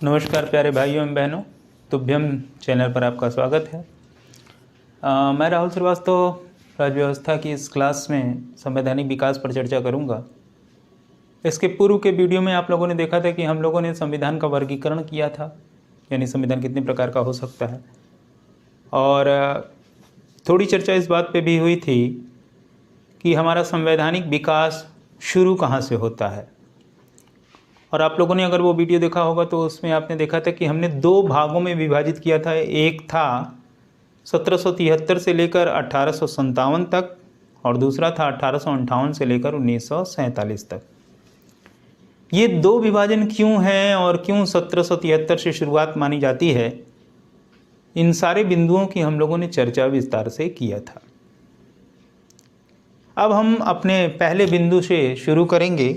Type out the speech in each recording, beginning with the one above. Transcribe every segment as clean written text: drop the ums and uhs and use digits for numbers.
नमस्कार प्यारे भाइयों एवं बहनों, तुभ्यम चैनल पर आपका स्वागत है। मैं राहुल श्रीवास्तव राज्य व्यवस्था की इस क्लास में संवैधानिक विकास पर चर्चा करूंगा। इसके पूर्व के वीडियो में आप लोगों ने देखा था कि हम लोगों ने संविधान का वर्गीकरण किया था, यानी संविधान कितने प्रकार का हो सकता है, और थोड़ी चर्चा इस बात पे भी हुई थी कि हमारा संवैधानिक विकास शुरू कहाँ से होता है। और आप लोगों ने अगर वो वीडियो देखा होगा तो उसमें आपने देखा था कि हमने दो भागों में विभाजित किया था। एक था 1773 से लेकर 1857 तक और दूसरा था 1858 से लेकर 1947 तक। ये दो विभाजन क्यों हैं और क्यों 1773 से शुरुआत मानी जाती है, इन सारे बिंदुओं की हम लोगों ने चर्चा विस्तार से किया था। अब हम अपने पहले बिंदु से शुरू करेंगे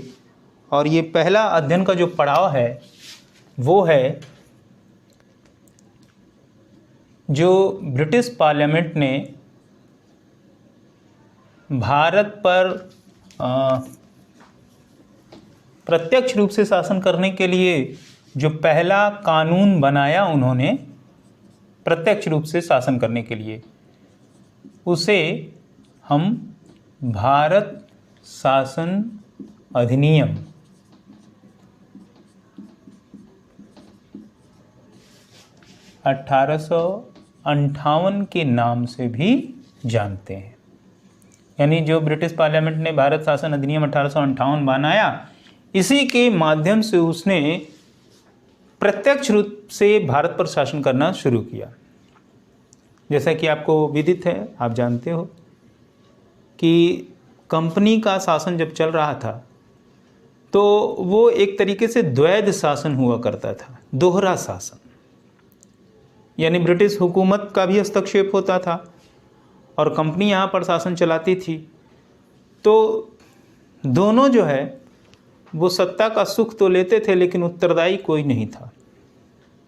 और ये पहला अध्ययन का जो पड़ाव है वो है जो ब्रिटिश पार्लियामेंट ने भारत पर प्रत्यक्ष रूप से शासन करने के लिए जो पहला कानून बनाया उन्होंने प्रत्यक्ष रूप से शासन करने के लिए, उसे हम भारत शासन अधिनियम 1858 के नाम से भी जानते हैं। यानी जो ब्रिटिश पार्लियामेंट ने भारत शासन अधिनियम 1858 बनाया, इसी के माध्यम से उसने प्रत्यक्ष रूप से भारत पर शासन करना शुरू किया। जैसा कि आपको विदित है, आप जानते हो कि कंपनी का शासन जब चल रहा था तो वो एक तरीके से द्वैध शासन हुआ करता था, दोहरा शासन। यानी ब्रिटिश हुकूमत का भी हस्तक्षेप होता था और कंपनी यहाँ पर शासन चलाती थी, तो दोनों जो है वो सत्ता का सुख तो लेते थे लेकिन उत्तरदायी कोई नहीं था।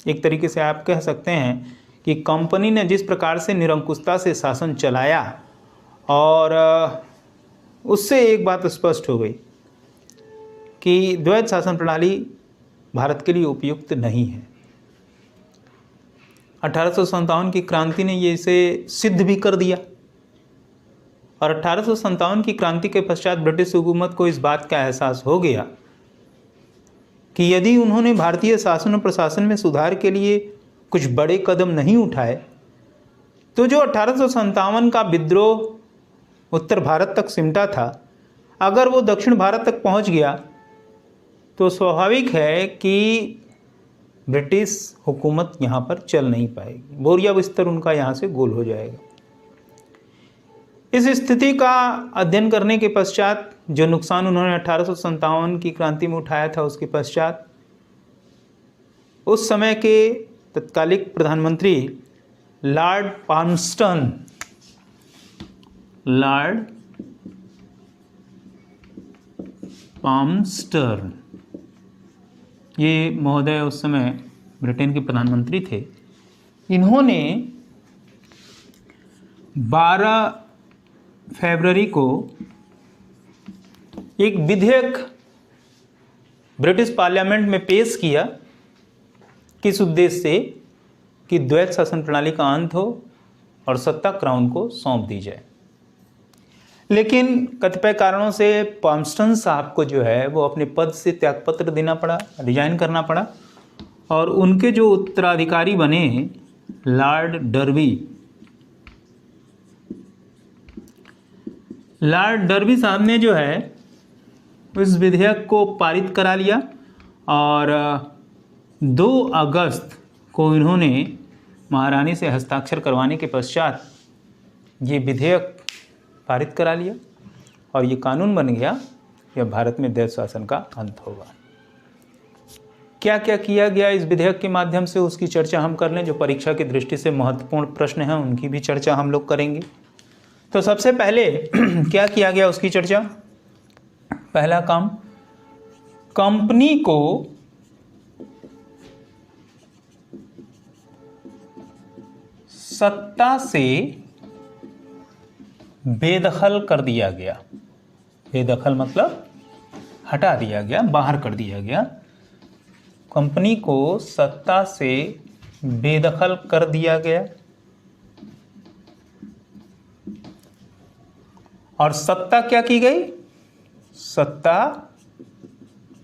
एक तरीके से आप कह सकते हैं कि कंपनी ने जिस प्रकार से निरंकुशता से शासन चलाया और उससे एक बात स्पष्ट हो गई कि द्वैध शासन प्रणाली भारत के लिए उपयुक्त नहीं है। 1857 की क्रांति ने ये इसे सिद्ध भी कर दिया और 1857 की क्रांति के पश्चात ब्रिटिश हुकूमत को इस बात का एहसास हो गया कि यदि उन्होंने भारतीय शासन और प्रशासन में सुधार के लिए कुछ बड़े कदम नहीं उठाए तो जो 1857 का विद्रोह उत्तर भारत तक सिमटा था, अगर वो दक्षिण भारत तक पहुंच गया तो स्वाभाविक है कि ब्रिटिश हुकूमत यहाँ पर चल नहीं पाएगी, बोरिया बिस्तर उनका यहाँ से गोल हो जाएगा। इस स्थिति का अध्ययन करने के पश्चात जो नुकसान उन्होंने 1857 की क्रांति में उठाया था, उसके पश्चात उस समय के तत्कालिक प्रधानमंत्री लॉर्ड पाल्मर्स्टन, ये महोदय उस समय ब्रिटेन के प्रधानमंत्री थे। इन्होंने 12 फरवरी को एक विधेयक ब्रिटिश पार्लियामेंट में पेश किया, किस उद्देश्य से कि द्वैध शासन प्रणाली का अंत हो और सत्ता क्राउन को सौंप दी जाए। लेकिन कतिपय कारणों से पाल्मर्स्टन साहब को जो है वो अपने पद से त्यागपत्र देना पड़ा, रिजाइन करना पड़ा, और उनके जो उत्तराधिकारी बने लॉर्ड डर्बी साहब ने जो है इस विधेयक को पारित करा लिया और 2 अगस्त को इन्होंने महारानी से हस्ताक्षर करवाने के पश्चात ये विधेयक पारित करा लिया और ये कानून बन गया कि भारत में द्वैध शासन का अंत होगा। क्या क्या किया गया इस विधेयक के माध्यम से, उसकी चर्चा हम कर लें। जो परीक्षा की दृष्टि से महत्वपूर्ण प्रश्न हैं उनकी भी चर्चा हम लोग करेंगे। तो सबसे पहले क्या किया गया उसकी चर्चा। पहला काम, कंपनी को सत्ता से बेदखल कर दिया गया। बेदखल मतलब हटा दिया गया, बाहर कर दिया गया। कंपनी को सत्ता से बेदखल कर दिया गया और सत्ता क्या की गई? सत्ता,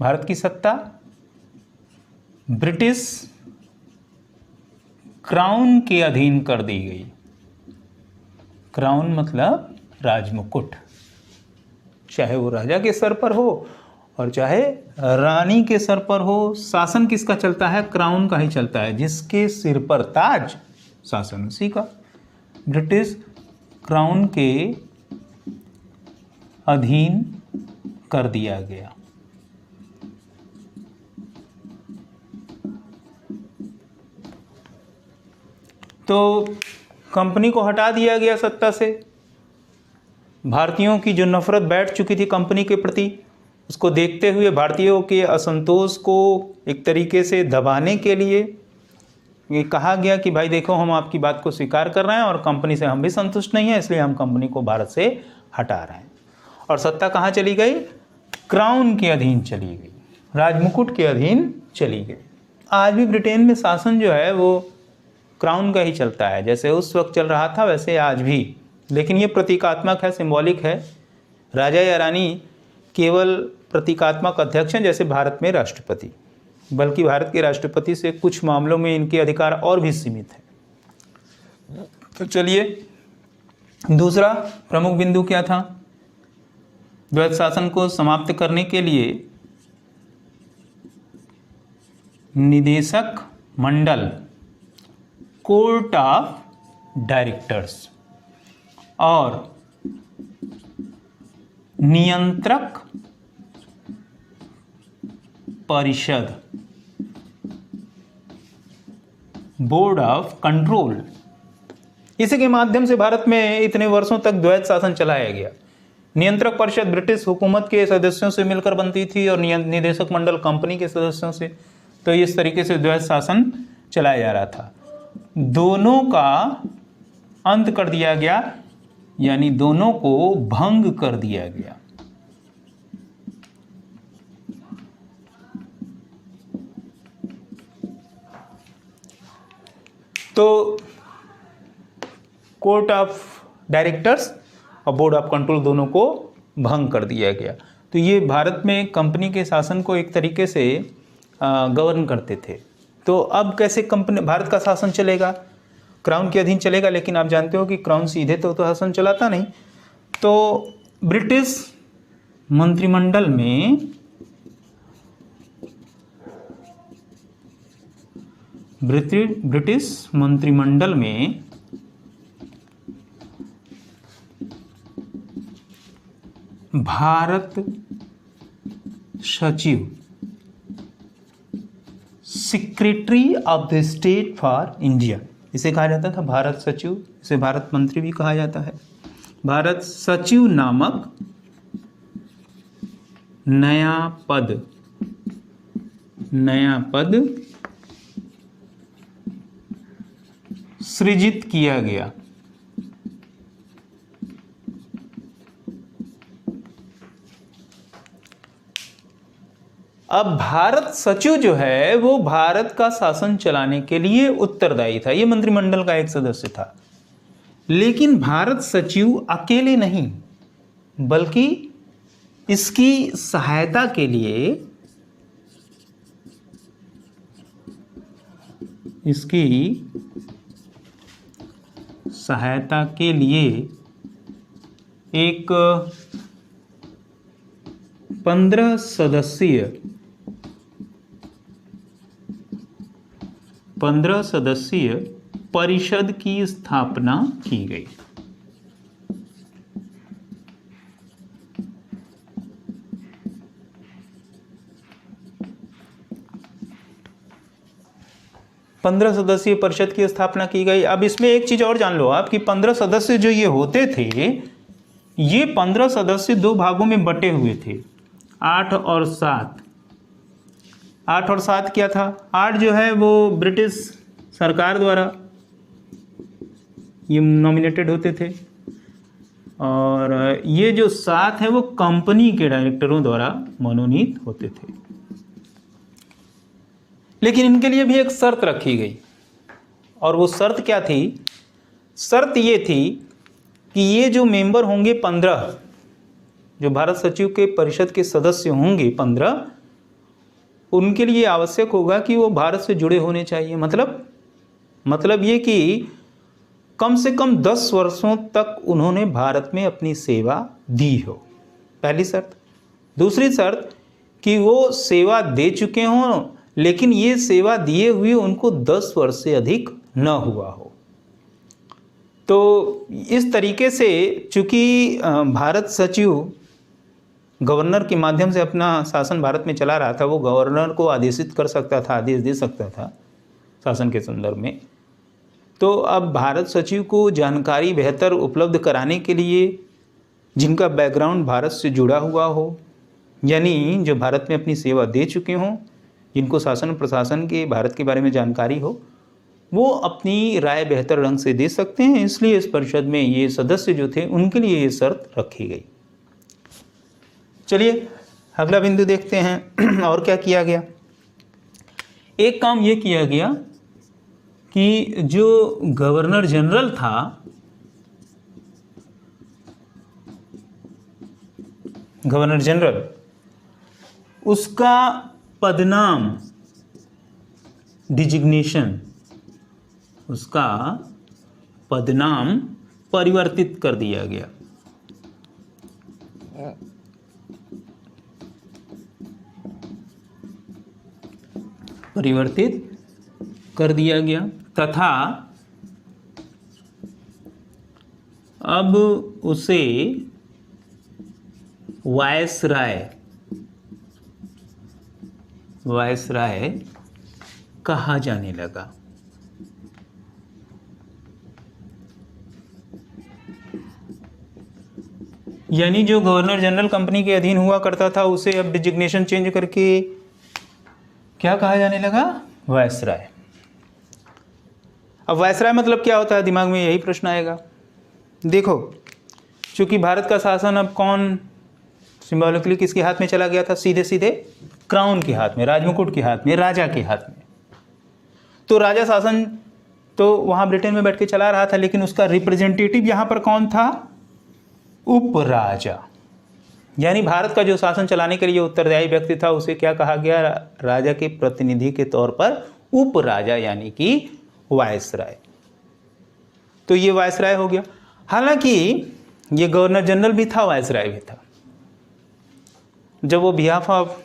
भारत की सत्ता ब्रिटिश क्राउन के अधीन कर दी गई। क्राउन मतलब राजमुकुट, चाहे वो राजा के सर पर हो और चाहे रानी के सर पर हो। शासन किसका चलता है? क्राउन का ही चलता है। जिसके सिर पर ताज, शासन उसी का। ब्रिटिश क्राउन के अधीन कर दिया गया। तो कंपनी को हटा दिया गया सत्ता से। भारतीयों की जो नफरत बैठ चुकी थी कंपनी के प्रति, उसको देखते हुए भारतीयों के असंतोष को एक तरीके से दबाने के लिए ये कहा गया कि भाई देखो, हम आपकी बात को स्वीकार कर रहे हैं और कंपनी से हम भी संतुष्ट नहीं हैं, इसलिए हम कंपनी को भारत से हटा रहे हैं। और सत्ता कहाँ चली गई? क्राउन के अधीन चली गई, राजमुकुट के अधीन चली गई। आज भी ब्रिटेन में शासन जो है वो क्राउन का ही चलता है, जैसे उस वक्त चल रहा था वैसे आज भी। लेकिन ये प्रतीकात्मक है, सिंबॉलिक है। राजा या रानी केवल प्रतीकात्मक अध्यक्ष हैं, जैसे भारत में राष्ट्रपति, बल्कि भारत के राष्ट्रपति से कुछ मामलों में इनके अधिकार और भी सीमित हैं। तो चलिए, दूसरा प्रमुख बिंदु क्या था? द्वैत शासन को समाप्त करने के लिए निदेशक मंडल, कोर्ट ऑफ डायरेक्टर्स और नियंत्रक परिषद, बोर्ड ऑफ कंट्रोल, इसी के माध्यम से भारत में इतने वर्षों तक द्वैत शासन चलाया गया। नियंत्रक परिषद ब्रिटिश हुकूमत के सदस्यों से मिलकर बनती थी और निदेशक मंडल कंपनी के सदस्यों से। तो इस तरीके से द्वैत शासन चलाया जा रहा था। दोनों का अंत कर दिया गया, यानी दोनों को भंग कर दिया गया। तो कोर्ट ऑफ डायरेक्टर्स और बोर्ड ऑफ कंट्रोल दोनों को भंग कर दिया गया। तो ये भारत में कंपनी के शासन को एक तरीके से गवर्न करते थे। तो अब कैसे कंपनी, भारत का शासन चलेगा? क्राउन के अधीन चलेगा, लेकिन आप जानते हो कि क्राउन सीधे तो शासन चलाता नहीं। तो ब्रिटिश मंत्रिमंडल में ब्रिटिश मंत्रिमंडल में भारत सचिव, secretary of the state for India, इसे कहा जाता था भारत सचिव। इसे भारत मंत्री भी कहा जाता है। भारत सचिव नामक नया पद सृजित किया गया। अब भारत सचिव जो है वो भारत का शासन चलाने के लिए उत्तरदायी था। ये मंत्रिमंडल का एक सदस्य था। लेकिन भारत सचिव अकेले नहीं, बल्कि इसकी सहायता के लिए एक 15 सदस्यीय परिषद की स्थापना की गई। पंद्रह सदस्यीय परिषद की स्थापना की गई। अब इसमें एक चीज और जान लो आप कि 15 सदस्य जो ये होते थे, ये 15 सदस्य दो भागों में बटे हुए थे, 8 और 7। 8 और 7 क्या था? 8 जो है वो ब्रिटिश सरकार द्वारा ये नॉमिनेटेड होते थे, और ये जो 7 है वो कंपनी के डायरेक्टरों द्वारा मनोनीत होते थे। लेकिन इनके लिए भी एक शर्त रखी गई, और वो शर्त क्या थी? शर्त ये थी कि ये जो मेंबर होंगे 15, जो भारत सचिव के परिषद के सदस्य होंगे 15, उनके लिए आवश्यक होगा कि वो भारत से जुड़े होने चाहिए। मतलब ये कि कम से कम 10 वर्षों तक उन्होंने भारत में अपनी सेवा दी हो, पहली शर्त। दूसरी शर्त कि वो सेवा दे चुके हों, लेकिन ये सेवा दिए हुए उनको 10 वर्ष से अधिक न हुआ हो। तो इस तरीके से चूंकि भारत सचिव गवर्नर के माध्यम से अपना शासन भारत में चला रहा था, वो गवर्नर को आदेशित कर सकता था, आदेश दे सकता था शासन के संदर्भ में। तो अब भारत सचिव को जानकारी बेहतर उपलब्ध कराने के लिए जिनका बैकग्राउंड भारत से जुड़ा हुआ हो, यानी जो भारत में अपनी सेवा दे चुके हों, जिनको शासन प्रशासन के भारत के बारे में जानकारी हो, वो अपनी राय बेहतर ढंग से दे सकते हैं। इसलिए इस परिषद में ये सदस्य जो थे उनके लिए ये शर्त रखी गई। चलिए अगला बिंदु देखते हैं और क्या किया गया। एक काम ये किया गया कि जो गवर्नर जनरल था, गवर्नर जनरल, उसका पदनाम, डिजिग्नेशन, उसका पदनाम परिवर्तित कर दिया गया। परिवर्तित कर दिया गया तथा अब उसे वायसराय कहा जाने लगा। यानी जो गवर्नर जनरल कंपनी के अधीन हुआ करता था, उसे अब डिजिग्नेशन चेंज करके क्या कहा जाने लगा? वायसराय। अब वायसराय मतलब क्या होता है? दिमाग में यही प्रश्न आएगा। देखो, चूंकि भारत का शासन अब कौन सिंबॉलिकली किसके हाथ में चला गया था? सीधे सीधे क्राउन के हाथ में, राजमुकुट के हाथ में, राजा के हाथ में। तो राजा शासन तो वहाँ ब्रिटेन में बैठ के चला रहा था, लेकिन उसका रिप्रेजेंटेटिव यहाँ पर कौन था? उपराजा। यानी भारत का जो शासन चलाने के लिए उत्तरदायी व्यक्ति था, उसे क्या कहा गया? राजा के प्रतिनिधि के तौर पर उपराजा, यानी कि वायसराय। तो ये वायसराय हो गया। हालांकि ये गवर्नर जनरल भी था, वायसराय भी था। जब वो बिहाफ ऑफ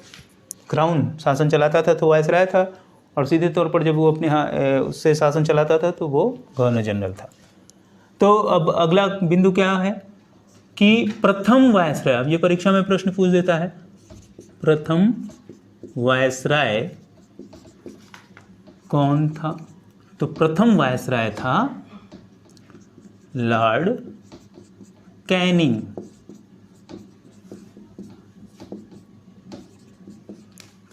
क्राउन शासन चलाता था तो वायसराय था, और सीधे तौर पर जब वो अपने उससे शासन चलाता था तो वो गवर्नर जनरल था। तो अब अगला बिंदु क्या है कि प्रथम वायसराय, अब ये परीक्षा में प्रश्न पूछ देता है, प्रथम वायसराय कौन था? तो प्रथम वायसराय था लॉर्ड कैनिंग।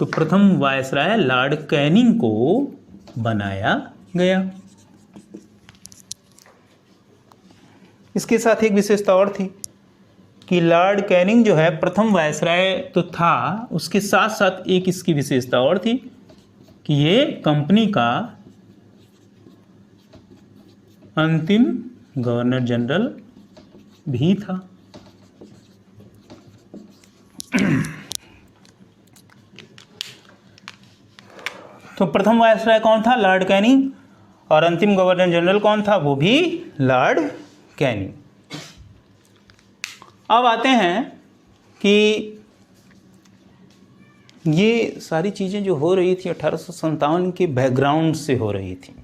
तो प्रथम वायसराय लॉर्ड कैनिंग को बनाया गया। इसके साथ एक विशेषता और थी कि लॉर्ड कैनिंग जो है प्रथम वायसराय तो था, उसके साथ साथ एक इसकी विशेषता और थी कि ये कंपनी का अंतिम गवर्नर जनरल भी था। तो प्रथम वायसराय कौन था? Lord Canning. और अंतिम गवर्नर जनरल कौन था? वो भी लॉर्ड कैनिंग। अब आते हैं कि ये सारी चीज़ें जो हो रही थी 1857 के बैकग्राउंड से हो रही थी।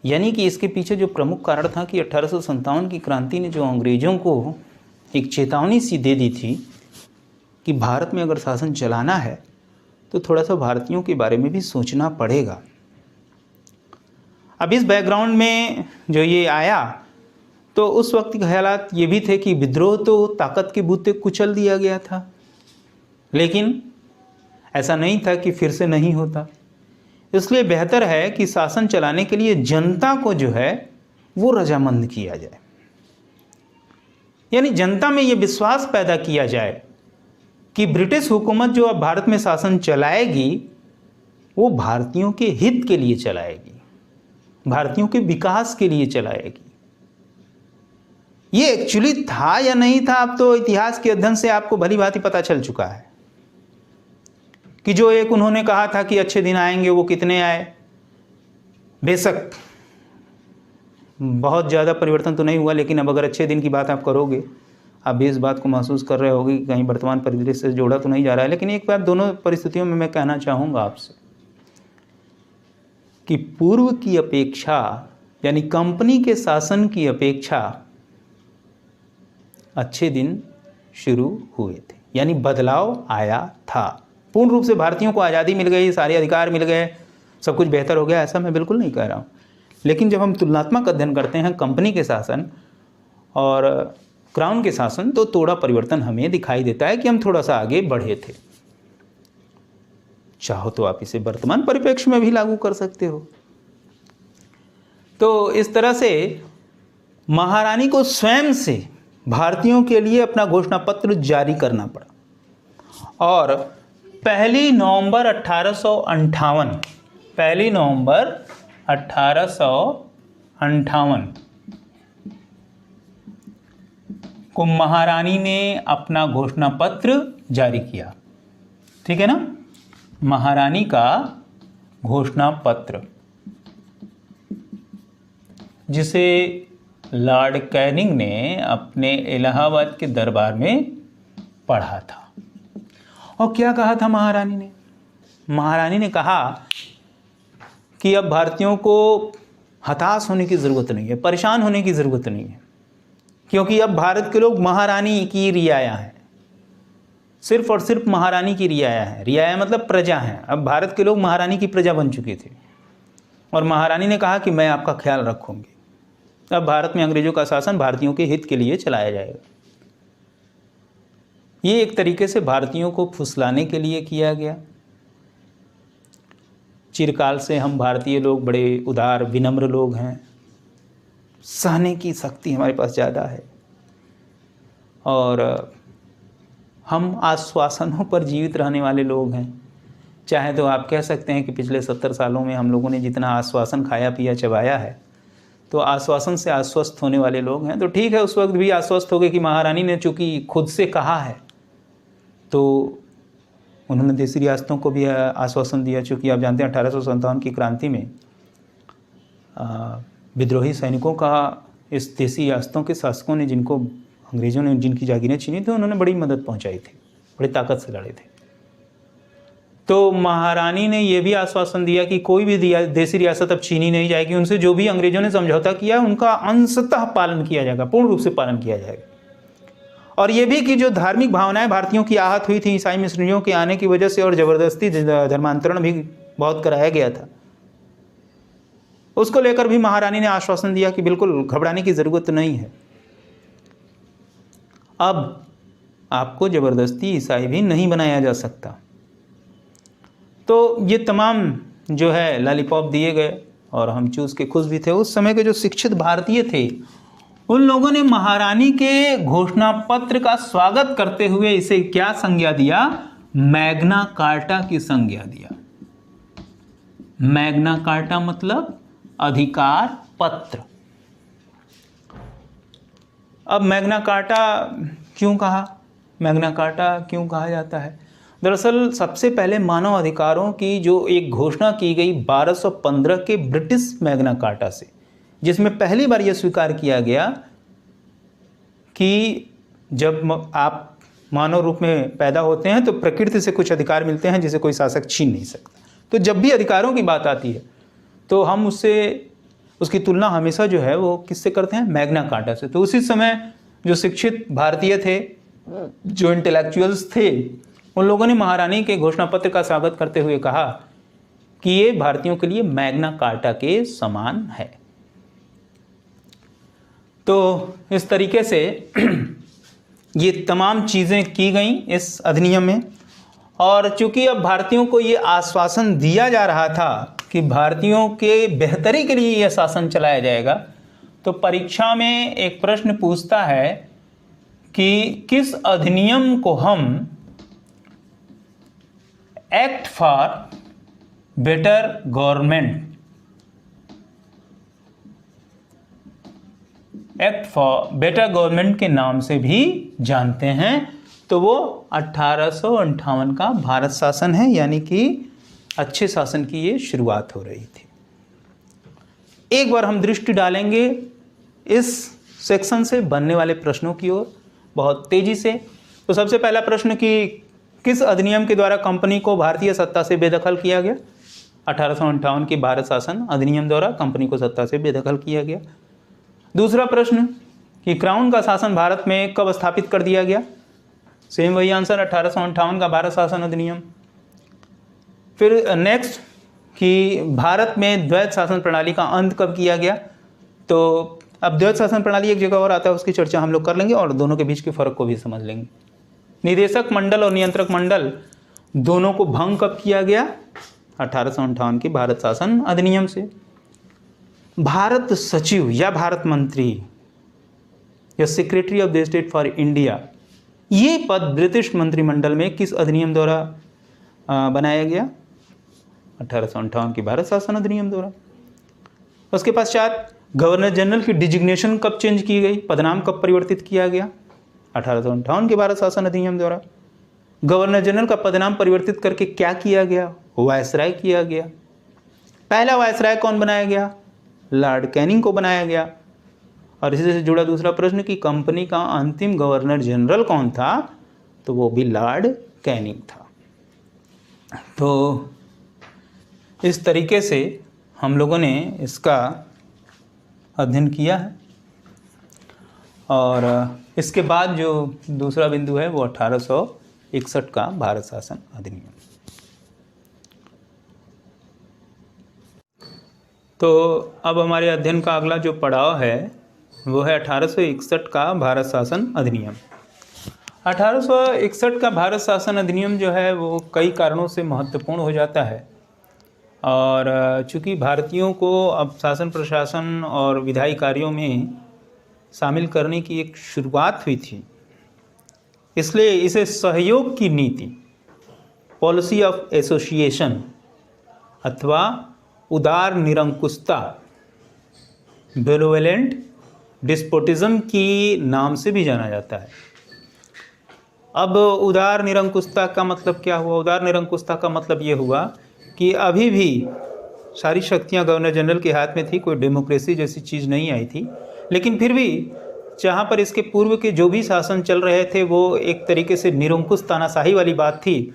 यानी कि इसके पीछे जो प्रमुख कारण था कि 1857 की क्रांति ने जो अंग्रेज़ों को एक चेतावनी सी दे दी थी कि भारत में अगर शासन चलाना है तो थोड़ा सा भारतीयों के बारे में भी सोचना पड़ेगा। अब इस बैकग्राउंड में जो ये आया तो उस वक्त के ख्यालात ये भी थे कि विद्रोह तो ताकत के बूते कुचल दिया गया था, लेकिन ऐसा नहीं था कि फिर से नहीं होता। इसलिए बेहतर है कि शासन चलाने के लिए जनता को जो है वो रजामंद किया जाए, यानी जनता में ये विश्वास पैदा किया जाए कि ब्रिटिश हुकूमत जो अब भारत में शासन चलाएगी वो भारतीयों के हित के लिए चलाएगी, भारतीयों के विकास के लिए चलाएगी। ये एक्चुअली था या नहीं था, अब तो इतिहास के अध्ययन से आपको भली भांति पता चल चुका है कि जो एक उन्होंने कहा था कि अच्छे दिन आएंगे, वो कितने आए। बेशक बहुत ज़्यादा परिवर्तन तो नहीं हुआ, लेकिन अब अगर अच्छे दिन की बात आप करोगे, आप भी इस बात को महसूस कर रहे होगे कि कहीं वर्तमान परिदृश्य से जोड़ा तो नहीं जा रहा है। लेकिन एक बात दोनों परिस्थितियों में मैं कहना चाहूँगा आपसे कि पूर्व की अपेक्षा, यानी कंपनी के शासन की अपेक्षा अच्छे दिन शुरू हुए थे, यानी बदलाव आया था। पूर्ण रूप से भारतीयों को आज़ादी मिल गई, सारे अधिकार मिल गए, सब कुछ बेहतर हो गया, ऐसा मैं बिल्कुल नहीं कह रहा हूँ। लेकिन जब हम तुलनात्मक अध्ययन करते हैं कंपनी के शासन और क्राउन के शासन, तो थोड़ा परिवर्तन हमें दिखाई देता है कि हम थोड़ा सा आगे बढ़े थे। चाहो तो आप इसे वर्तमान परिप्रेक्ष्य में भी लागू कर सकते हो। तो इस तरह से महारानी को स्वयं से भारतीयों के लिए अपना घोषणा पत्र जारी करना पड़ा और 1 नवंबर 1858 को महारानी ने अपना घोषणा पत्र जारी किया। ठीक है ना, महारानी का घोषणा पत्र, जिसे लॉर्ड कैनिंग ने अपने इलाहाबाद के दरबार में पढ़ा था। और क्या कहा था महारानी ने? महारानी ने कहा कि अब भारतीयों को हताश होने की ज़रूरत नहीं है, परेशान होने की ज़रूरत नहीं है, क्योंकि अब भारत के लोग महारानी की रियाया हैं, सिर्फ और सिर्फ महारानी की रियाया है। रियाया मतलब प्रजा है। अब भारत के लोग महारानी की प्रजा बन चुके थे और महारानी ने कहा कि मैं आपका ख्याल रखूंगी। अब भारत में अंग्रेजों का शासन भारतीयों के हित के लिए चलाया जाएगा। ये एक तरीके से भारतीयों को फुसलाने के लिए किया गया। चिरकाल से हम भारतीय लोग बड़े उदार विनम्र लोग हैं, सहने की शक्ति हमारे पास ज़्यादा है और हम आश्वासनों पर जीवित रहने वाले लोग हैं। चाहे तो आप कह सकते हैं कि पिछले 70 सालों में हम लोगों ने जितना आश्वासन खाया पिया चबाया है, तो आश्वासन से आश्वस्त होने वाले लोग हैं। तो ठीक है, उस वक्त भी आश्वस्त हो गए कि महारानी ने चूँकि खुद से कहा है, तो उन्होंने देसी रियासतों को भी आश्वासन दिया। चूँकि आप जानते हैं 1857 की क्रांति में विद्रोही सैनिकों का इस देसी रियासतों के शासकों ने, जिनको अंग्रेज़ों ने जिनकी जागीरें छीनी थी, उन्होंने बड़ी मदद पहुंचाई थी, बड़ी ताकत से लड़े थे। तो महारानी ने यह भी आश्वासन दिया कि कोई भी देसी रियासत अब छीनी नहीं जाएगी, उनसे जो भी अंग्रेज़ों ने समझौता किया उनका अंशतः पालन किया जाएगा, पूर्ण रूप से पालन किया जाएगा। और ये भी कि जो धार्मिक भावनाएं भारतीयों की आहत हुई थी ईसाई मिशनरियों के आने की वजह से और ज़बरदस्ती धर्मांतरण भी बहुत कराया गया था, उसको लेकर भी महारानी ने आश्वासन दिया कि बिल्कुल घबराने की ज़रूरत नहीं है, अब आपको ज़बरदस्ती ईसाई भी नहीं बनाया जा सकता। तो ये तमाम जो है लॉलीपॉप दिए गए और हम चूस के खुश भी थे। उस समय के जो शिक्षित भारतीय थे, उन लोगों ने महारानी के घोषणा पत्र का स्वागत करते हुए इसे क्या संज्ञा दिया? मैग्ना कार्टा की संज्ञा दिया। मैग्ना कार्टा मतलब अधिकार पत्र। अब मैग्ना कार्टा क्यों कहा? मैग्ना कार्टा क्यों कहा जाता है? दरअसल सबसे पहले मानव अधिकारों की जो एक घोषणा की गई 1215 के ब्रिटिश मैग्ना कार्टा से, जिसमें पहली बार यह स्वीकार किया गया कि जब आप मानव रूप में पैदा होते हैं तो प्रकृति से कुछ अधिकार मिलते हैं जिसे कोई शासक छीन नहीं सकता। तो जब भी अधिकारों की बात आती है तो हम उसकी तुलना हमेशा जो है वो किससे करते हैं? मैग्ना कार्टा से। तो उसी समय जो शिक्षित भारतीय थे, जो इंटेलेक्चुअल्स थे, उन लोगों ने महारानी के घोषणा पत्र का स्वागत करते हुए कहा कि ये भारतीयों के लिए मैग्ना कार्टा के समान है। तो इस तरीके से ये तमाम चीज़ें की गई इस अधिनियम में। और चूंकि अब भारतीयों को ये आश्वासन दिया जा रहा था कि भारतीयों के बेहतरी के लिए यह शासन चलाया जाएगा, तो परीक्षा में एक प्रश्न पूछता है कि किस अधिनियम को हम act for better government act for better government के नाम से भी जानते हैं। तो वो 1858 का भारत शासन है, यानी कि अच्छे शासन की ये शुरुआत हो रही थी। एक बार हम दृष्टि डालेंगे इस सेक्शन से बनने वाले प्रश्नों की ओर बहुत तेजी से। तो सबसे पहला प्रश्न कि किस अधिनियम के द्वारा कंपनी को भारतीय सत्ता से बेदखल किया गया? 1858 के भारत शासन अधिनियम द्वारा कंपनी को सत्ता से बेदखल किया गया। दूसरा प्रश्न कि क्राउन का शासन भारत में कब स्थापित कर दिया गया? सेम वही आंसर, 1858 का भारत शासन अधिनियम। फिर नेक्स्ट कि भारत में द्वैत शासन प्रणाली का अंत कब किया गया? तो अब द्वैत शासन प्रणाली एक जगह और आता है, उसकी चर्चा हम लोग कर लेंगे और दोनों के बीच के फर्क को भी समझ लेंगे। निदेशक मंडल और नियंत्रक मंडल दोनों को भंग कब किया गया? 1858 के भारत शासन अधिनियम से। भारत सचिव या भारत मंत्री या secretary of the state for India, ये पद ब्रिटिश मंत्रिमंडल में किस अधिनियम द्वारा बनाया गया? 1858 के भारत शासन अधिनियम द्वारा। उसके पश्चात गवर्नर जनरल की डिजिग्नेशन कब चेंज की गई, पदनाम कब परिवर्तित किया गया? 1858 के भारत शासन अधिनियम द्वारा। गवर्नर जनरल का पदनाम परिवर्तित करके क्या किया गया? वायसराय किया गया। पहला वायसराय कौन बनाया गया? लॉर्ड कैनिंग को बनाया गया। और इसी से जुड़ा दूसरा प्रश्न कि कंपनी का अंतिम गवर्नर जनरल कौन था? तो वो भी लॉर्ड कैनिंग था। तो इस तरीके से हम लोगों ने इसका अध्ययन किया है। और इसके बाद जो दूसरा बिंदु है वो 1861 का भारत शासन अधिनियम। तो अब हमारे अध्ययन का अगला जो पड़ाव है वो है 1861 का भारत शासन अधिनियम। 1861 का भारत शासन अधिनियम जो है वो कई कारणों से महत्वपूर्ण हो जाता है। और चूँकि भारतीयों को अब शासन प्रशासन और विधायी कार्यों में शामिल करने की एक शुरुआत हुई थी, इसलिए इसे सहयोग की नीति, पॉलिसी ऑफ एसोसिएशन अथवा उदार निरंकुशता, बेनेवोलेंट डिस्पोटिज्म की नाम से भी जाना जाता है। अब उदार निरंकुशता का मतलब क्या हुआ? उदार निरंकुशता का मतलब ये हुआ कि अभी भी सारी शक्तियां गवर्नर जनरल के हाथ में थी, कोई डेमोक्रेसी जैसी चीज़ नहीं आई थी। लेकिन फिर भी जहाँ पर इसके पूर्व के जो भी शासन चल रहे थे वो एक तरीके से निरंकुश तानाशाही वाली बात थी,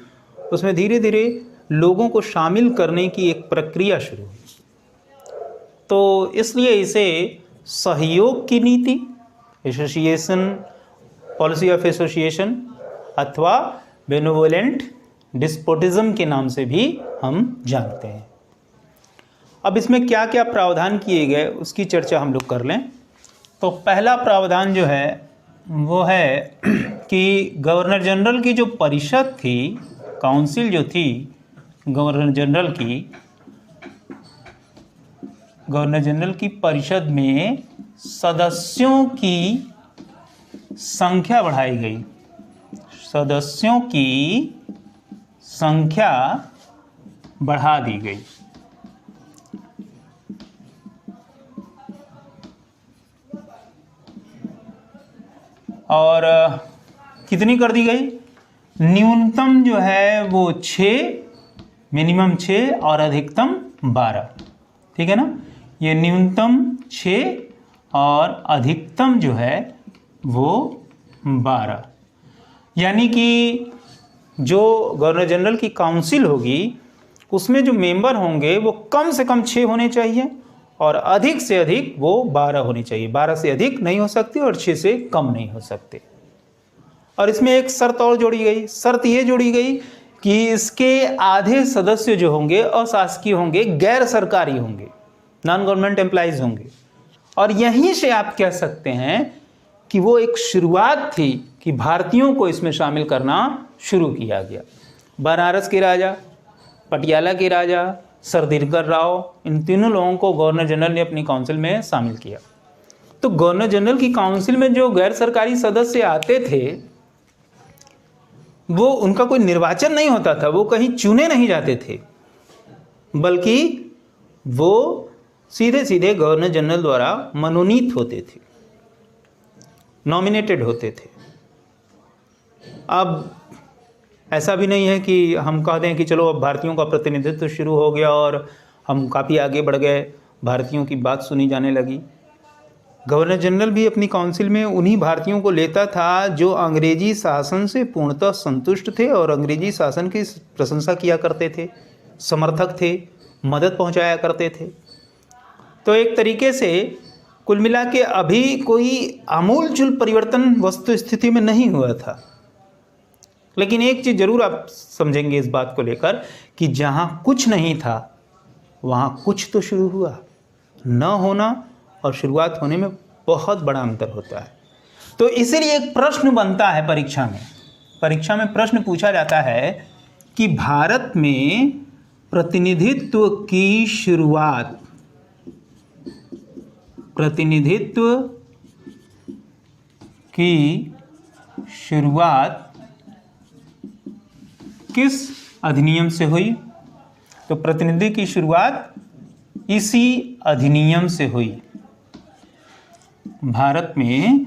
उसमें धीरे धीरे लोगों को शामिल करने की एक प्रक्रिया शुरू हुई। तो इसलिए इसे सहयोग की नीति, एसोसिएशन, पॉलिसी ऑफ एसोसिएशन अथवा बेनेवोलेंट डिस्पोटिज्म के नाम से भी हम जानते हैं। अब इसमें क्या क्या प्रावधान किए गए उसकी चर्चा हम लोग कर लें। तो पहला प्रावधान जो है वो है कि गवर्नर जनरल की जो परिषद थी, काउंसिल जो थी गवर्नर जनरल की परिषद में सदस्यों की संख्या बढ़ाई गई। सदस्यों की संख्या बढ़ा दी गई। और कितनी कर दी गई? न्यूनतम जो है वो 6, मिनिमम 6 और अधिकतम 12। ठीक है ना? ये न्यूनतम 6 और अधिकतम जो है वो 12। यानी कि जो गवर्नर जनरल की काउंसिल होगी उसमें जो मेंबर होंगे वो कम से कम 6 होने चाहिए और अधिक से अधिक वो 12 होने चाहिए। 12 से अधिक नहीं हो सकते और 6 से कम नहीं हो सकते। और इसमें एक शर्त और जोड़ी गई। शर्त ये जोड़ी गई कि इसके आधे सदस्य जो होंगे अशासकीय होंगे, गैर सरकारी होंगे, नॉन गवर्नमेंट एम्प्लॉइज होंगे। और यहीं से आप कह सकते हैं कि वो एक शुरुआत थी कि भारतीयों को इसमें शामिल करना शुरू किया गया। बनारस के राजा, पटियाला के राजा, सर दिनकर राव, इन तीनों लोगों को गवर्नर जनरल ने अपनी काउंसिल में शामिल किया। तो गवर्नर जनरल की काउंसिल में जो गैर सरकारी सदस्य आते थे वो उनका कोई निर्वाचन नहीं होता था, वो कहीं चुने नहीं जाते थे। बल्कि वो सीधे सीधे गवर्नर जनरल द्वारा मनोनीत होते थे, नॉमिनेटेड होते थे। अब ऐसा भी नहीं है कि हम कह दें कि चलो अब भारतीयों का प्रतिनिधित्व शुरू हो गया और हम काफ़ी आगे बढ़ गए, भारतीयों की बात सुनी जाने लगी। गवर्नर जनरल भी अपनी काउंसिल में उन्हीं भारतीयों को लेता था जो अंग्रेजी शासन से पूर्णतः संतुष्ट थे और अंग्रेजी शासन की प्रशंसा किया करते थे, समर्थक थे, मदद पहुंचाया करते थे। तो एक तरीके से कुल मिला के अभी कोई आमूलचूल परिवर्तन वस्तु स्थिति में नहीं हुआ था। लेकिन एक चीज़ ज़रूर आप समझेंगे इस बात को लेकर कि जहाँ कुछ नहीं था वहाँ कुछ तो शुरू हुआ। न होना और शुरुआत होने में बहुत बड़ा अंतर होता है। तो इसीलिए एक प्रश्न बनता है परीक्षा में प्रश्न पूछा जाता है कि भारत में प्रतिनिधित्व की शुरुआत किस अधिनियम से हुई? तो प्रतिनिधि की शुरुआत इसी अधिनियम से हुई। भारत में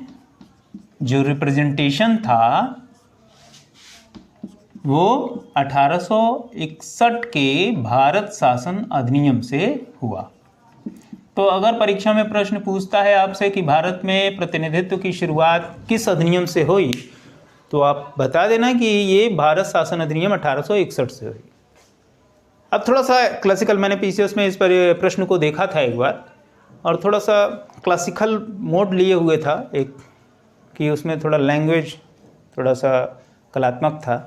जो रिप्रेजेंटेशन था वो 1861 के भारत शासन अधिनियम से हुआ। तो अगर परीक्षा में प्रश्न पूछता है आपसे कि भारत में प्रतिनिधित्व की शुरुआत किस अधिनियम से हुई, तो आप बता देना कि ये भारत शासन अधिनियम 1861 से हुई। अब थोड़ा सा क्लासिकल, मैंने पीसीएस में इस पर प्रश्न को देखा था एक बार और थोड़ा सा क्लासिकल मोड लिए हुए था एक, कि उसमें थोड़ा लैंग्वेज थोड़ा सा कलात्मक था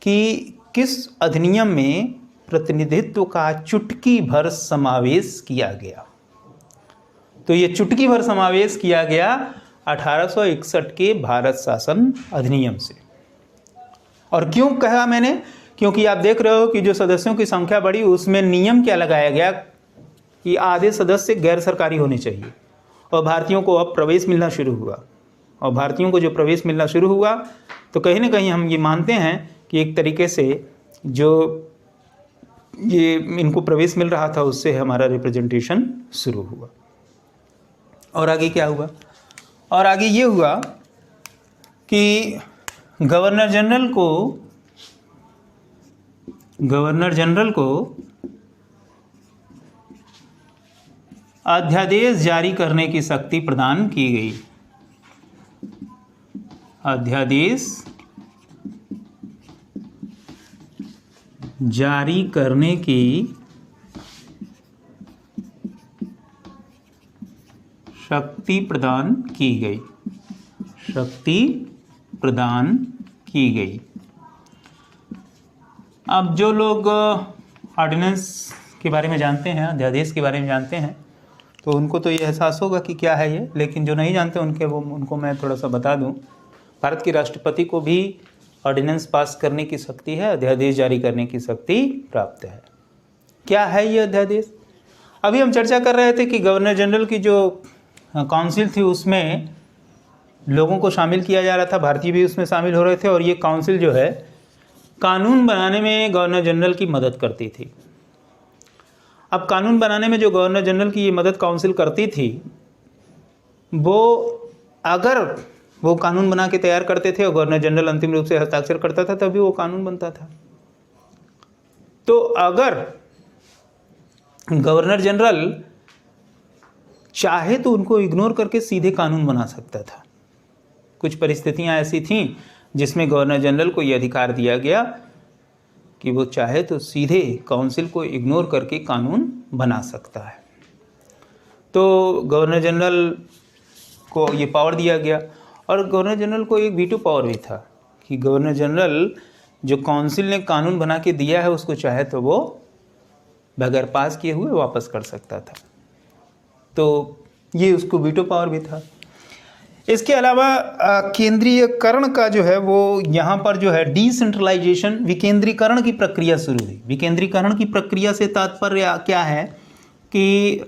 कि किस अधिनियम में प्रतिनिधित्व का चुटकी भर समावेश किया गया। तो ये चुटकी भर समावेश किया गया 1861 के भारत शासन अधिनियम से। और क्यों कहा मैंने? क्योंकि आप देख रहे हो कि जो सदस्यों की संख्या बढ़ी उसमें नियम क्या लगाया गया कि आधे सदस्य गैर सरकारी होने चाहिए और भारतीयों को अब प्रवेश मिलना शुरू हुआ। और भारतीयों को जो प्रवेश मिलना शुरू हुआ तो कहीं ना कहीं हम ये मानते हैं कि एक तरीके से जो ये इनको प्रवेश मिल रहा था उससे हमारा रिप्रेजेंटेशन शुरू हुआ। और आगे क्या हुआ? और आगे ये हुआ कि गवर्नर जनरल को अध्यादेश जारी करने की शक्ति प्रदान की गई। अध्यादेश जारी करने की शक्ति प्रदान की गई। अब जो लोग ऑर्डिनेंस के बारे में जानते हैं, अध्यादेश के बारे में जानते हैं, तो उनको तो ये एहसास होगा कि क्या है ये, लेकिन जो नहीं जानते उनको मैं थोड़ा सा बता दूं। भारत के राष्ट्रपति को भी ऑर्डिनेंस पास करने की शक्ति है, अध्यादेश जारी करने की शक्ति प्राप्त है। क्या है ये अध्यादेश? अभी हम चर्चा कर रहे थे कि गवर्नर जनरल की जो काउंसिल थी उसमें लोगों को शामिल किया जा रहा था, भारतीय भी उसमें शामिल हो रहे थे और ये काउंसिल जो है कानून बनाने में गवर्नर जनरल की मदद करती थी। अब कानून बनाने में जो गवर्नर जनरल की ये मदद काउंसिल करती थी, वो अगर वो कानून बना के तैयार करते थे और गवर्नर जनरल अंतिम रूप से हस्ताक्षर करता था तभी वो कानून बनता था। तो अगर गवर्नर जनरल चाहे तो उनको इग्नोर करके सीधे कानून बना सकता था। कुछ परिस्थितियां ऐसी थीं जिसमें गवर्नर जनरल को यह अधिकार दिया गया कि वो चाहे तो सीधे काउंसिल को इग्नोर करके कानून बना सकता है। तो गवर्नर जनरल को ये पावर दिया गया और गवर्नर जनरल को एक वीटो पावर भी था कि गवर्नर जनरल जो काउंसिल ने कानून बना के दिया है उसको चाहे तो वो बगैर पास किए हुए वापस कर सकता था। तो ये उसको वीटो पावर भी था। इसके अलावा केंद्रीयकरण का जो है वो यहाँ पर जो है डिसेंट्रलाइजेशन, विकेंद्रीकरण की प्रक्रिया शुरू हुई। विकेंद्रीकरण की प्रक्रिया से तात्पर्य क्या है कि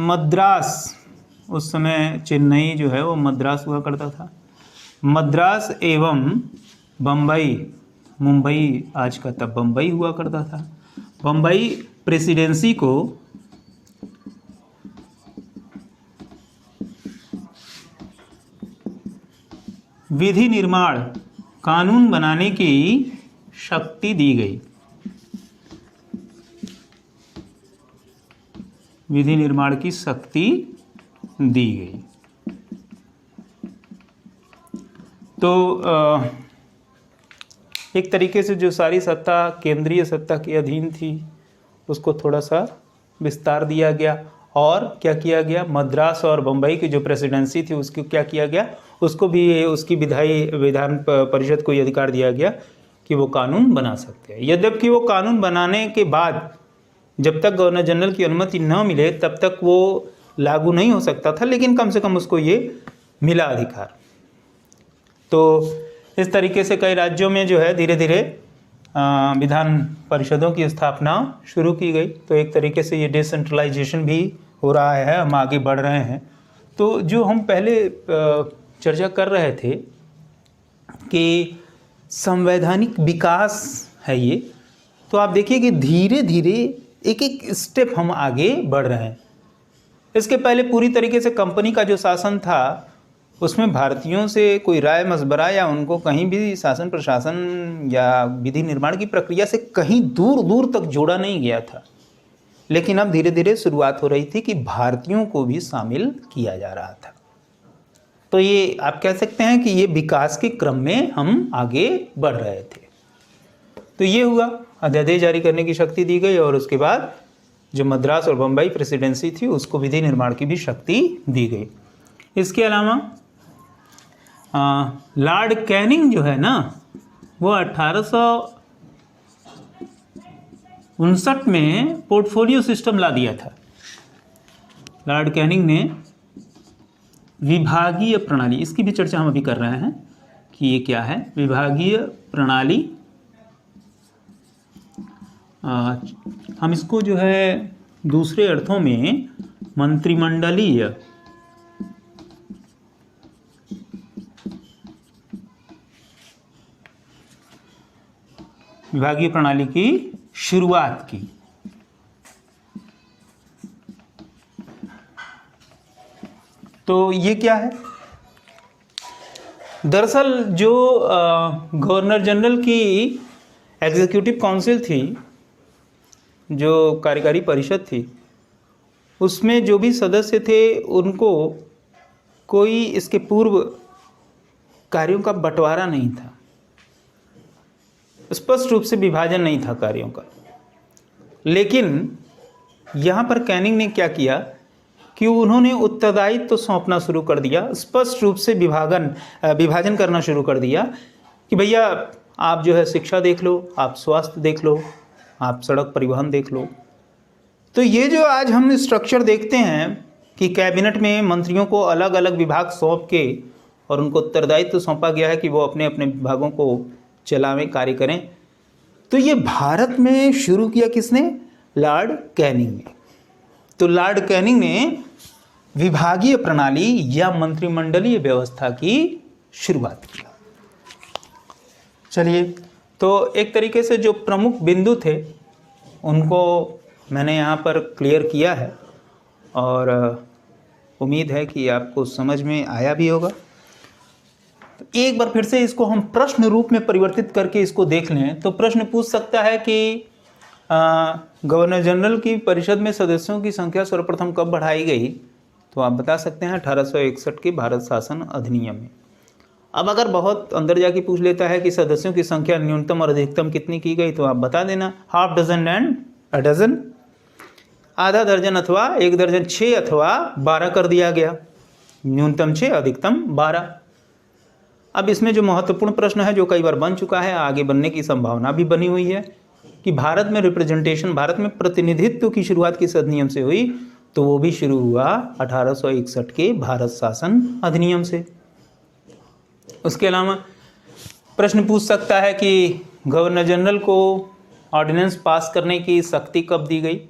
मद्रास, उस समय चेन्नई जो है वो मद्रास हुआ करता था, मद्रास एवं बम्बई, मुंबई आज का तब बम्बई हुआ करता था, बम्बई प्रेसिडेंसी को विधि निर्माण कानून बनाने की शक्ति दी गई। विधि निर्माण की शक्ति दी गई। तो एक तरीके से जो सारी सत्ता केंद्रीय सत्ता के अधीन थी उसको थोड़ा सा विस्तार दिया गया, और क्या किया गया, मद्रास और बम्बई की जो प्रेसिडेंसी थी उसको क्या किया गया, उसको भी उसकी विधान परिषद को ये अधिकार दिया गया कि वो कानून बना सकते हैं। यद्यपि वो कानून बनाने के बाद जब तक गवर्नर जनरल की अनुमति न मिले तब तक वो लागू नहीं हो सकता था, लेकिन कम से कम उसको ये मिला अधिकार। तो इस तरीके से कई राज्यों में जो है धीरे धीरे विधान परिषदों की स्थापना शुरू की गई। तो एक तरीके से ये डिसेंट्रलाइजेशन भी हो रहा है, हम आगे बढ़ रहे हैं। तो जो हम पहले चर्चा कर रहे थे कि संवैधानिक विकास है ये, तो आप देखिए कि धीरे धीरे एक एक स्टेप हम आगे बढ़ रहे हैं। इसके पहले पूरी तरीके से कंपनी का जो शासन था उसमें भारतीयों से कोई राय मशवरा या उनको कहीं भी शासन प्रशासन या विधि निर्माण की प्रक्रिया से कहीं दूर दूर तक जोड़ा नहीं गया था। लेकिन अब धीरे धीरे शुरुआत हो रही थी कि भारतीयों को भी शामिल किया जा रहा था। तो ये आप कह सकते हैं कि ये विकास के क्रम में हम आगे बढ़ रहे थे। तो ये हुआ, अध्यादेश जारी करने की शक्ति दी गई, और उसके बाद जो मद्रास और बम्बई प्रेसिडेंसी थी उसको विधि निर्माण की भी शक्ति दी गई। इसके अलावा लॉर्ड कैनिंग जो है ना, वो 1859 में पोर्टफोलियो सिस्टम ला दिया था। लॉर्ड कैनिंग ने विभागीय प्रणाली, इसकी भी चर्चा हम अभी कर रहे हैं कि ये क्या है विभागीय प्रणाली। हम इसको जो है दूसरे अर्थों में मंत्रिमंडलीय विभागीय प्रणाली की शुरुआत की। तो ये क्या है, दरअसल जो गवर्नर जनरल की एग्जीक्यूटिव काउंसिल थी, जो कार्यकारी परिषद थी, उसमें जो भी सदस्य थे उनको कोई इसके पूर्व कार्यों का बंटवारा नहीं था, स्पष्ट रूप से विभाजन नहीं था कार्यों का। लेकिन यहाँ पर कैनिंग ने क्या किया कि उन्होंने उत्तरदायित्व तो सौंपना शुरू कर दिया, स्पष्ट रूप से विभाजन करना शुरू कर दिया कि भैया आप जो है शिक्षा देख लो, आप स्वास्थ्य देख लो, आप सड़क परिवहन देख लो। तो ये जो आज हम स्ट्रक्चर देखते हैं कि कैबिनेट में मंत्रियों को अलग अलग विभाग सौंप के और उनको उत्तरदायित्व सौंपा गया है कि वो अपने अपने विभागों को चलावें, कार्य करें, तो ये भारत में शुरू किया किसने, लॉर्ड कैनिंग ने। तो लॉर्ड कैनिंग ने विभागीय प्रणाली या मंत्रिमंडलीय व्यवस्था की शुरुआत की। चलिए, तो एक तरीके से जो प्रमुख बिंदु थे उनको मैंने यहाँ पर क्लियर किया है, और उम्मीद है कि आपको समझ में आया भी होगा। तो एक बार फिर से इसको हम प्रश्न रूप में परिवर्तित करके इसको देख लें तो प्रश्न पूछ सकता है कि गवर्नर जनरल की परिषद में सदस्यों की संख्या सर्वप्रथम कब बढ़ाई गई। तो आप बता सकते हैं 1861 के भारत शासन अधिनियम में। अब अगर बहुत अंदर जाके पूछ लेता है कि सदस्यों की संख्या न्यूनतम और अधिकतम कितनी की गई, तो आप बता देना half dozen and a dozen, आधा दर्जन अथवा एक दर्जन, 6 अथवा 12 कर दिया गया, न्यूनतम 6 अधिकतम 12। अब इसमें जो महत्वपूर्ण प्रश्न है जो कई बार बन चुका है, आगे बनने की संभावना भी बनी हुई है कि भारत में रिप्रेजेंटेशन, भारत में प्रतिनिधित्व की शुरुआत किस अधिनियम से हुई, तो वो भी शुरू हुआ 1861 के भारत शासन अधिनियम से। उसके अलावा प्रश्न पूछ सकता है कि गवर्नर जनरल को ऑर्डिनेंस पास करने की शक्ति कब दी गई,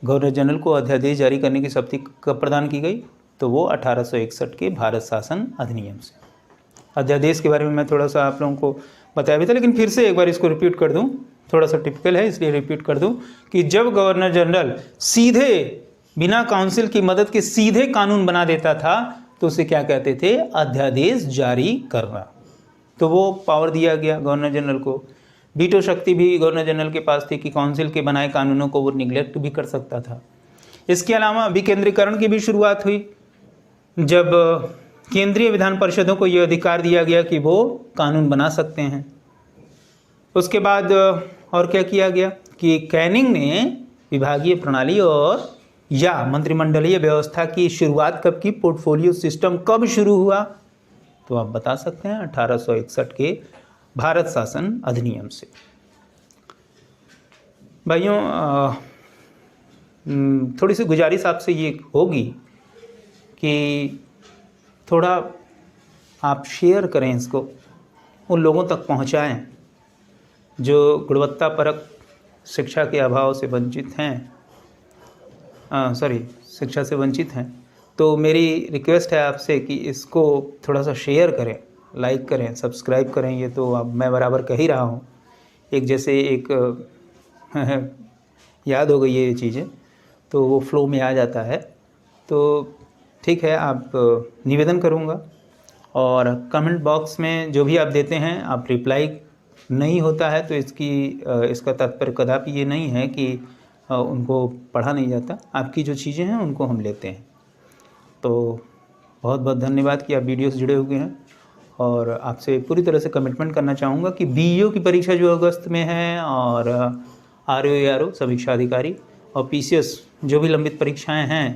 गवर्नर जनरल को अध्यादेश जारी करने की शक्ति कब प्रदान की गई, तो वो 1861 के भारत शासन अधिनियम से। अध्यादेश के बारे में मैं थोड़ा सा आप लोगों को बताया भी था, लेकिन फिर से एक बार इसको रिपीट कर दूं थोड़ा सा टिपिकल है इसलिए रिपीट कर दूं कि जब गवर्नर जनरल सीधे बिना काउंसिल की मदद के सीधे कानून बना देता था तो उसे क्या कहते थे, अध्यादेश जारी करना। तो वो पावर दिया गया गवर्नर जनरल को। वीटो शक्ति भी गवर्नर जनरल के पास थी कि काउंसिल के बनाए कानूनों को वो निगलेक्ट भी कर सकता था। इसके अलावा विकेंद्रीकरण की भी शुरुआत हुई जब केंद्रीय विधान परिषदों को ये अधिकार दिया गया कि वो कानून बना सकते हैं। उसके बाद और क्या किया गया कि कैनिंग ने विभागीय प्रणाली और या मंत्रिमंडलीय व्यवस्था की शुरुआत कब की, पोर्टफोलियो सिस्टम कब शुरू हुआ, तो आप बता सकते हैं 1861 के भारत शासन अधिनियम से। भाइयों थोड़ी सी गुजारिश आपसे ये होगी कि थोड़ा आप शेयर करें, इसको उन लोगों तक पहुंचाएं जो गुणवत्तापरक शिक्षा के अभाव से वंचित हैं, शिक्षा से वंचित हैं। तो मेरी रिक्वेस्ट है आपसे कि इसको थोड़ा सा शेयर करें, लाइक करें, सब्सक्राइब करें। ये तो अब मैं बराबर कह ही रहा हूँ, एक जैसे एक याद हो गई ये चीज़ें तो वो फ्लो में आ जाता है। तो ठीक है, आप निवेदन करूँगा और कमेंट बॉक्स में जो भी आप देते हैं आप रिप्लाई नहीं होता है तो इसका तात्पर्य कदापि ये नहीं है कि उनको पढ़ा नहीं जाता। आपकी जो चीज़ें हैं उनको हम लेते हैं। तो बहुत बहुत धन्यवाद कि आप वीडियो से जुड़े हुए हैं और आपसे पूरी तरह से कमिटमेंट करना चाहूँगा कि बीईओ की परीक्षा जो अगस्त में है और आरओ समीक्षा अधिकारी और पीसीएस जो भी लंबित परीक्षाएं हैं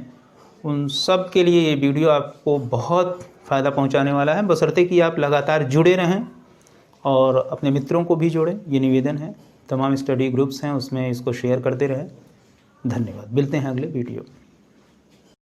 उन सब के लिए ये वीडियो आपको बहुत फ़ायदा पहुंचाने वाला है, बशर्ते कि आप लगातार जुड़े रहें और अपने मित्रों को भी जोड़ें। ये निवेदन है, तमाम स्टडी ग्रुप्स हैं उसमें इसको शेयर करते रहें। धन्यवाद, मिलते हैं अगले वीडियो।